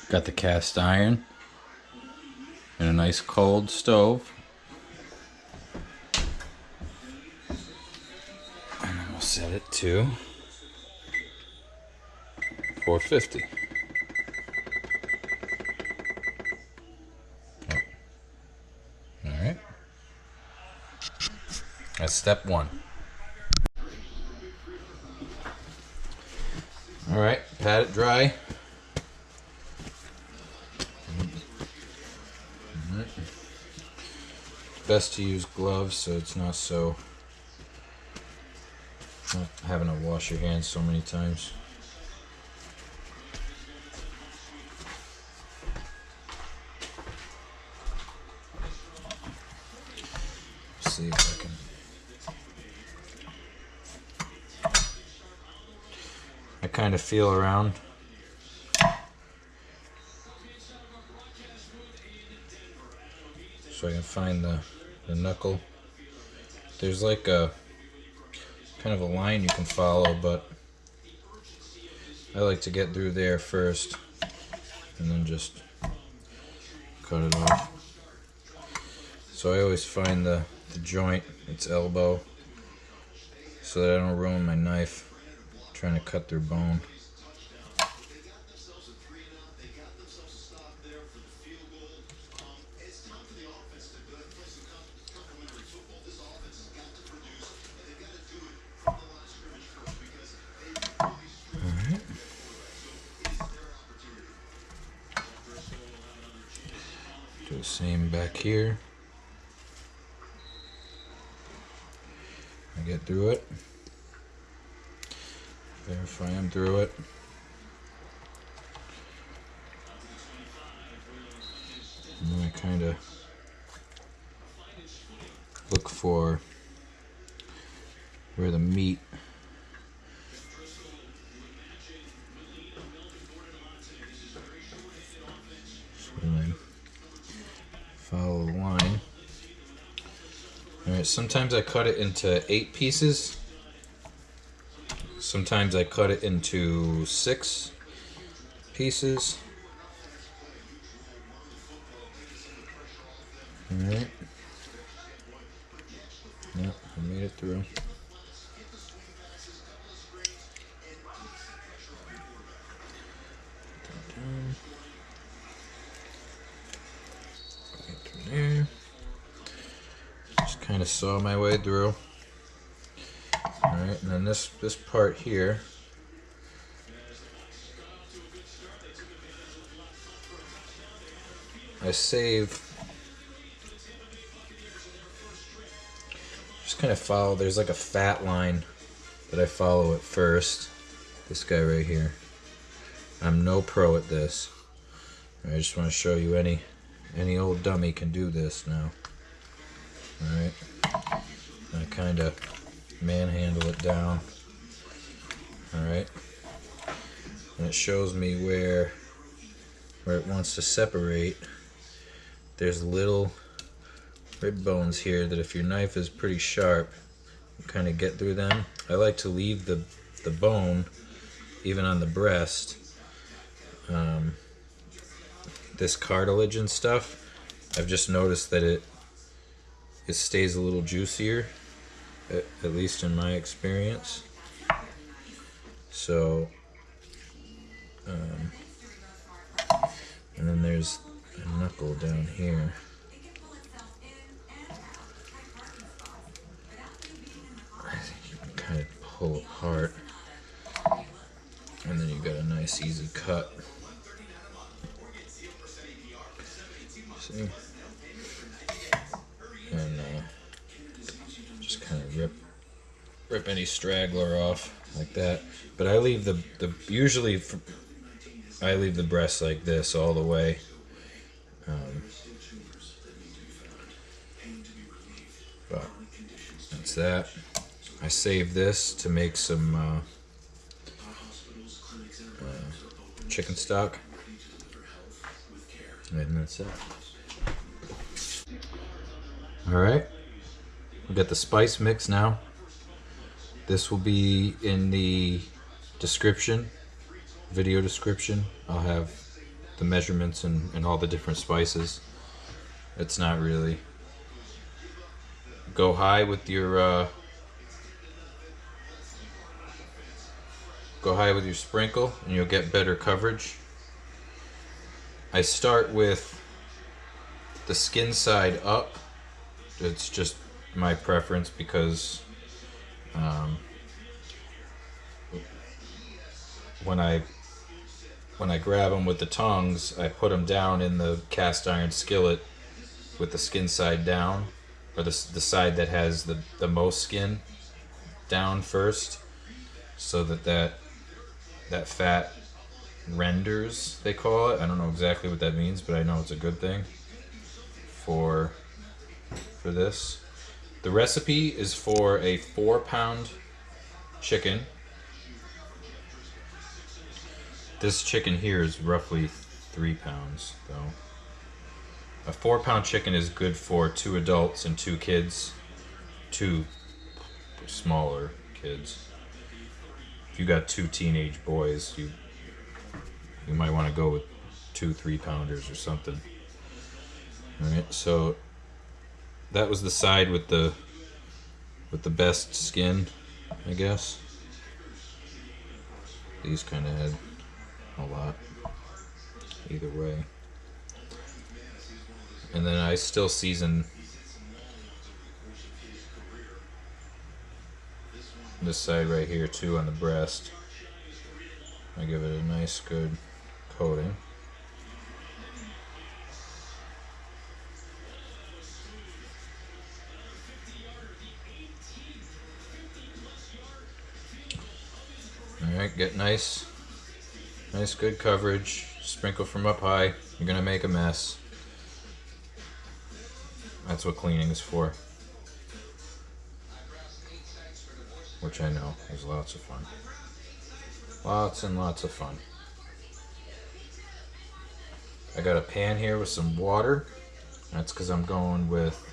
Got the cast iron and a nice cold stove. And then we'll set it to 450. Alright. That's step one. Alright, pat it dry. Best to use gloves so it's not so not having to wash your hands so many times. Let's see if I can. I kind of feel around. So I can find the knuckle. There's like a kind of a line you can follow, but I like to get through there first and then just cut it off. So I always find the joint, its elbow, so that I don't ruin my knife trying to cut through bone. Do the same back here. I get through it. Verify I'm through it. And then I kind of look for where the meat follow the line. Alright, sometimes I cut it into 8 pieces. Sometimes I cut it into 6 pieces. Alright. Yep, I made it through. There. Just kind of saw my way through. Alright, and then this part here, I save, just kind of follow, there's like a fat line that I follow at first. This guy right here. I'm no pro at this. I just want to show you any old dummy can do this now. Alright. I kind of manhandle it down. Alright. And it shows me where it wants to separate. There's little rib bones here that if your knife is pretty sharp, you kind of get through them. I like to leave the bone even on the breast. This cartilage and stuff, I've just noticed that it stays a little juicier, at least in my experience. So, and then there's a knuckle down here. I think you can kind of pull apart, and then you got a nice easy cut. See? And just kind of rip any straggler off like that. But I leave usually I leave the breast like this all the way. But that's that. I save this to make some chicken stock. And that's it. Alright, we got the spice mix now. This will be in the description, video description. I'll have the measurements and all the different spices. It's not really. Go high with your sprinkle and you'll get better coverage. I start with the skin side up. It's just my preference because when I grab them with the tongs, I put them down in the cast iron skillet with the skin side down, or the side that has the most skin down first, so that fat renders, they call it. I don't know exactly what that means, but I know it's a good thing for this. The recipe is for a 4-pound chicken. This chicken here is roughly 3 pounds, though. A 4-pound chicken is good for 2 adults and 2 kids, 2 smaller kids. If you got 2 teenage boys, you might want to go with 2 3-pounders or something. All right, so that was the side with the best skin, I guess. These kind of had a lot either way. And then I still season this side right here too on the breast. I give it a nice good coating. Alright, get nice good coverage. Sprinkle from up high. You're gonna make a mess. That's what cleaning is for. Which I know is lots of fun. Lots and lots of fun. I got a pan here with some water. That's because I'm going with,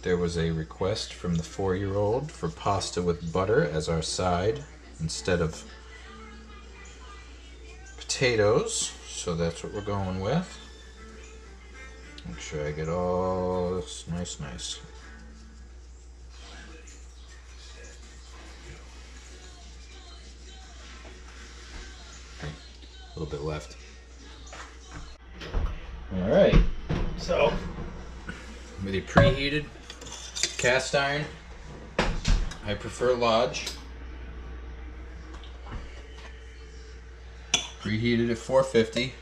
there was a request from the 4-year-old for pasta with butter as our side instead of potatoes. So that's what we're going with. Make sure I get all this nice. Okay, a little bit left. Alright, so with your preheated cast iron, I prefer Lodge. Preheated at 450.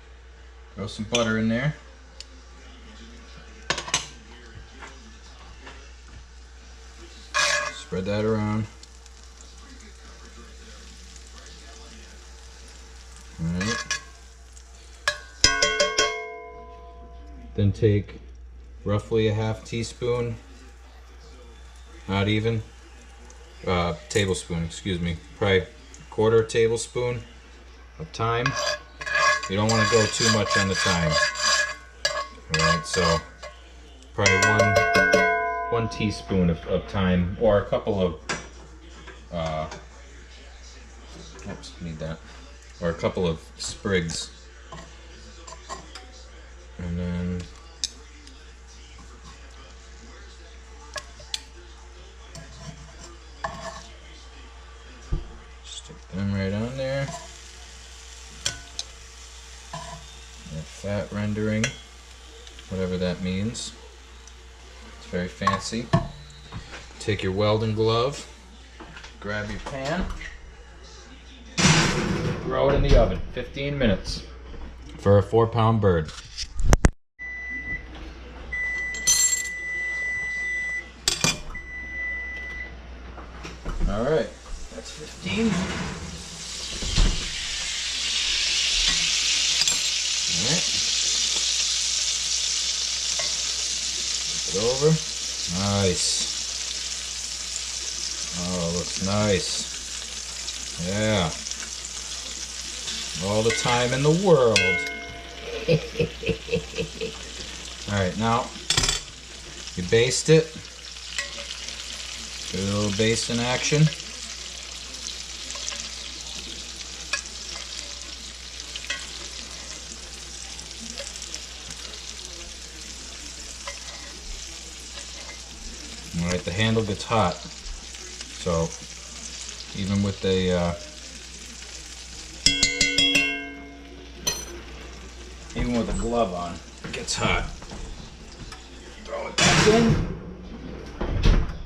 Throw some butter in there. Spread that around. Alright. Then take roughly a half teaspoon, not even, tablespoon, excuse me, probably 1/4 tablespoon of thyme. You don't want to go too much on the thyme. Alright, so probably one teaspoon of thyme, or a couple of oops, need that, or a couple of sprigs, and then stick them right on there. And fat rendering, whatever that means. It's very fancy. Take your welding glove, grab your pan, throw it in the oven. 15 minutes for a 4-pound bird. All right, that's 15. All right, flip it over. Nice. Oh, looks nice. Yeah. All the time in the world. Alright, now you baste it. Do a little basting action. All right, the handle gets hot, so even with the glove on, it gets hot. Throw it back in.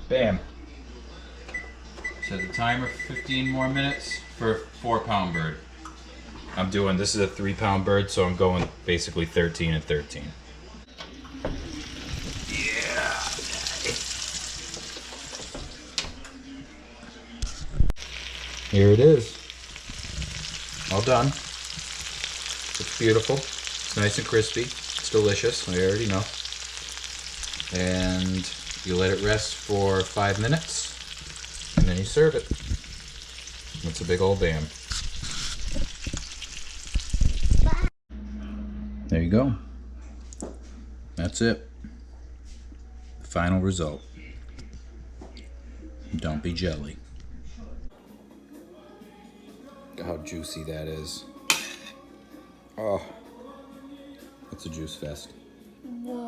Bam. Set the timer for 15 more minutes for a 4-pound bird. This is a 3-pound bird, so I'm going basically 13 and 13. Yeah. Here it is. All done. It's beautiful. It's nice and crispy. It's delicious. I already know. And you let it rest for 5 minutes, and then you serve it. It's a big old bam. There you go. That's it. The final result. Don't be jelly. Look how juicy that is. Oh, it's a juice fest. Whoa.